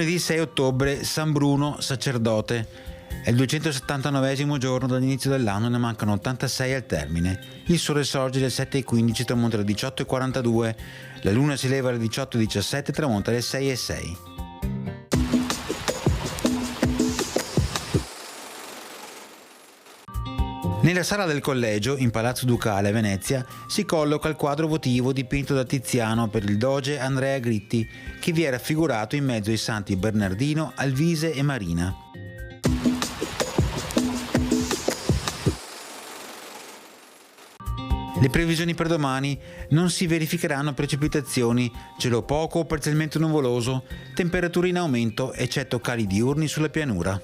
Lunedì 6 ottobre, San Bruno, sacerdote. È il 279esimo giorno dall'inizio dell'anno, ne mancano 86 al termine. Il sole sorge alle 7:15, tramonta alle 18:42, la luna si leva alle 18:17 e tramonta alle 6:06. Nella sala del collegio, in Palazzo Ducale a Venezia, si colloca il quadro votivo dipinto da Tiziano per il doge Andrea Gritti, che vi è raffigurato in mezzo ai santi Bernardino, Alvise e Marina. Le previsioni per domani: non si verificheranno precipitazioni, cielo poco o parzialmente nuvoloso, temperature in aumento eccetto cali diurni sulla pianura.